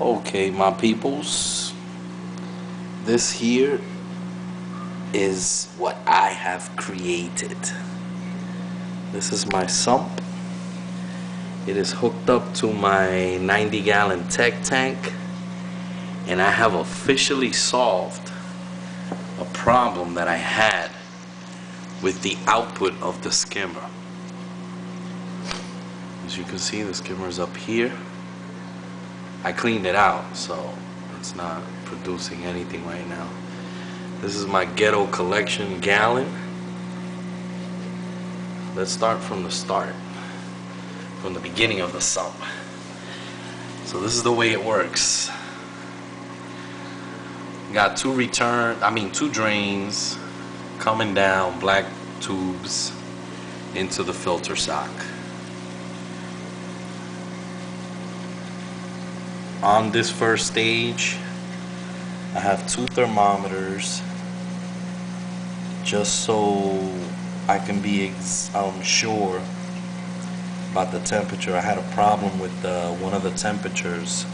Okay, my peoples, this here is what I have created. This is my sump. It is hooked up to my 90-gallon tech tank, and I have officially solved a problem that I had with the output of the skimmer. As you can see, the skimmer is up here. I cleaned it out, so it's not producing anything right now. This is my ghetto collection gallon. Let's start from the start, from the beginning of the sump. So this is the way it works. Got two drains coming down, black tubes into the filter sock. On this first stage, I have two thermometers just so I can be sure about the temperature. I had a problem with one of the temperatures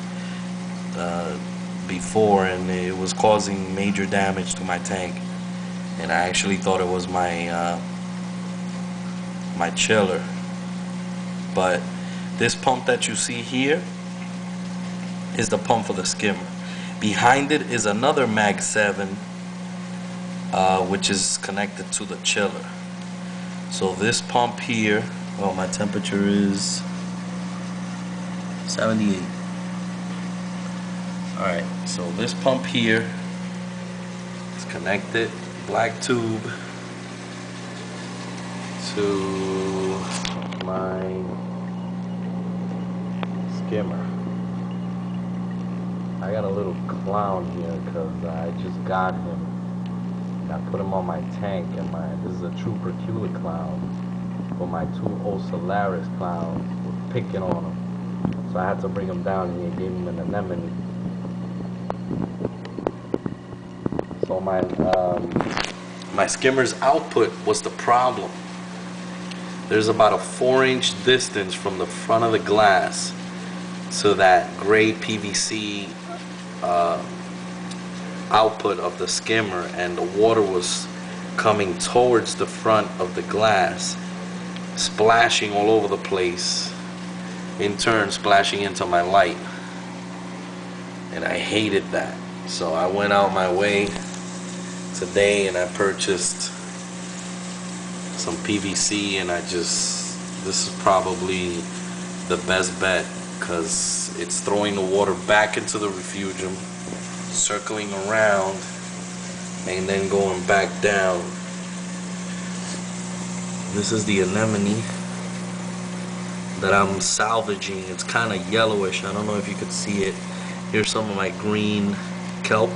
before, and it was causing major damage to my tank, and I actually thought it was my my chiller. But this pump that you see here is the pump for the skimmer. Behind it is another Mag 7 which is connected to the chiller. So this pump here, oh, my temperature is 78. Alright, so this pump here is connected, black tube, to my skimmer. I got a little clown here because I just got him. I put him on my tank, and this is a True Percula Clown, but my two Solaris clowns were picking on him, so I had to bring him down here and gave him an anemone. So my skimmer's output was the problem. There's about a 4-inch distance from the front of the glass to that gray PVC output of the skimmer, and the water was coming towards the front of the glass, splashing all over the place, in turn splashing into my light, and I hated that. So I went out my way today and I purchased some PVC, and this is probably the best bet, because it's throwing the water back into the refugium, circling around, and then going back down. This is the anemone that I'm salvaging. It's kind of yellowish. I don't know if you could see it. Here's some of my green kelp.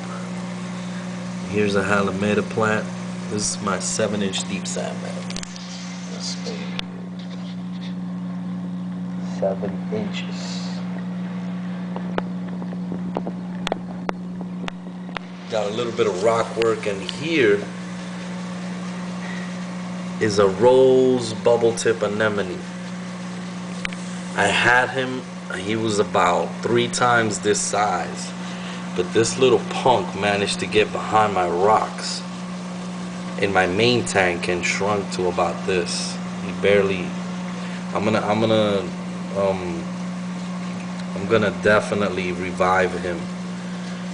Here's a Alameda plant. This is my 7-inch deep sandbed. This baby. 7 inches. Got a little bit of rock work, and here is a rose bubble tip anemone. I had him, he was about 3 times this size, but this little punk managed to get behind my rocks in my main tank and shrunk to about this. He barely. I'm gonna definitely revive him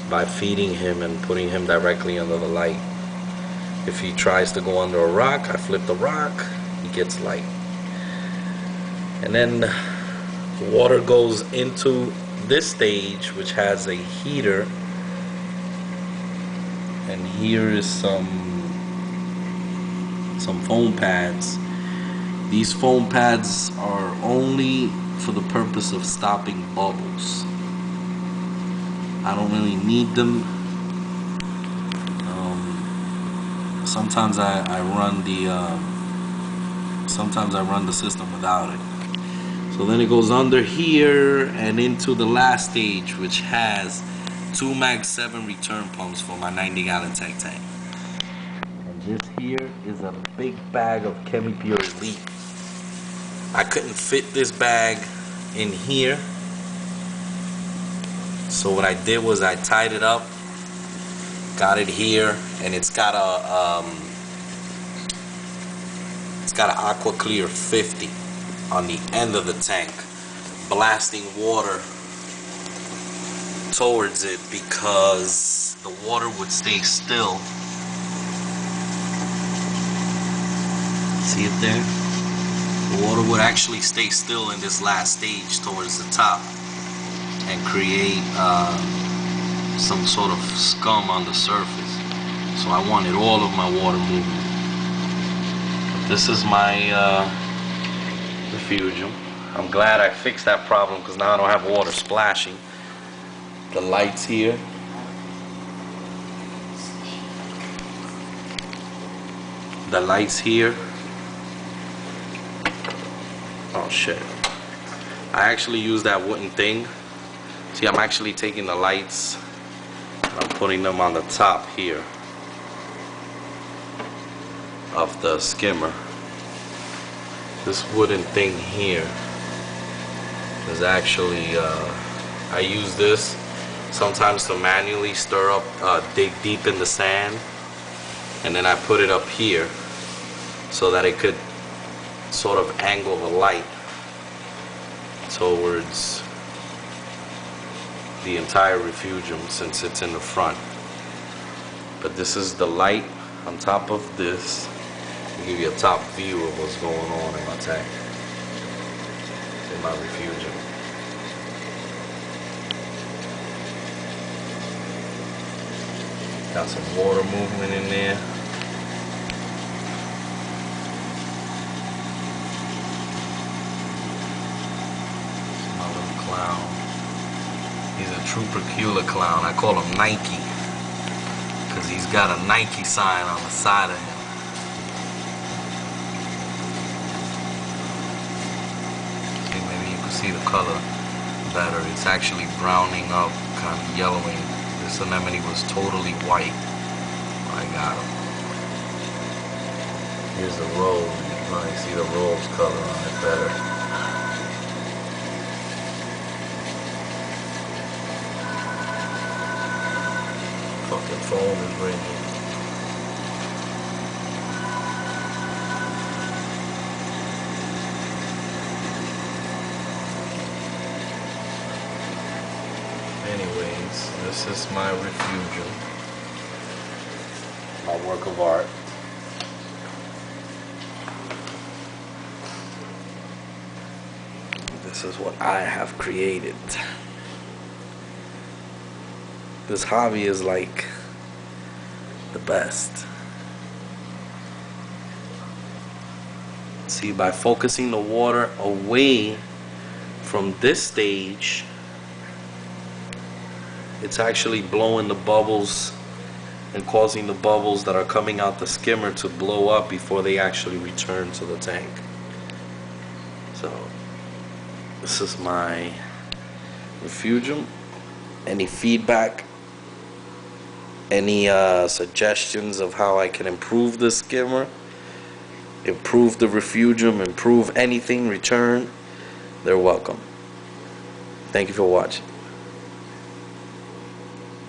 by feeding him and putting him directly under the light. If he tries to go under a rock, I flip the rock, he gets light. And then water goes into this stage, which has a heater, and here is some foam pads. These foam pads are only for the purpose of stopping bubbles. I don't really need them. Sometimes I run the system without it. So then it goes under here and into the last stage, which has 2 Mag 7 return pumps for my 90-gallon tech tank. And this here is a big bag of Chemi-Pure Elite. I couldn't fit this bag in here, So what I did was I tied it up, got it here, and it's got an Aqua Clear 50 on the end of the tank, blasting water towards it because the water would stay still. See it there? The water would actually stay still in this last stage towards the top and create some sort of scum on the surface. So I wanted all of my water movement. But this is my refugium. I'm glad I fixed that problem because now I don't have water splashing. The lights here. The lights here. Oh shit. I actually use that wooden thing. See, I'm actually taking the lights and I'm putting them on the top here of the skimmer. This wooden thing here is actually, I use this sometimes to manually stir up, dig deep in the sand, and then I put it up here so that it could sort of angle the light towards the entire refugium since it's in the front. But this is the light on top of this. I'll give you a top view of what's going on in my tank, in my refugium. Got some water movement in there. Clown. He's a True Percula Clown. I call him Nike because he's got a Nike sign on the side of him. See, maybe you can see the color better. It's actually browning up, kind of yellowing. This anemone was totally white when I got him. Here's the rose. You can probably see the rose color on it better. Fucking phone is ringing. Anyways, this is my refugium. My work of art. This is what I have created. This hobby is like the best. See, by focusing the water away from this stage, it's actually blowing the bubbles and causing the bubbles that are coming out the skimmer to blow up before they actually return to the tank. So this is my refugium. Any feedback, any suggestions of how I can improve the skimmer, improve the refugium, improve anything, return, they're welcome. Thank you for watching.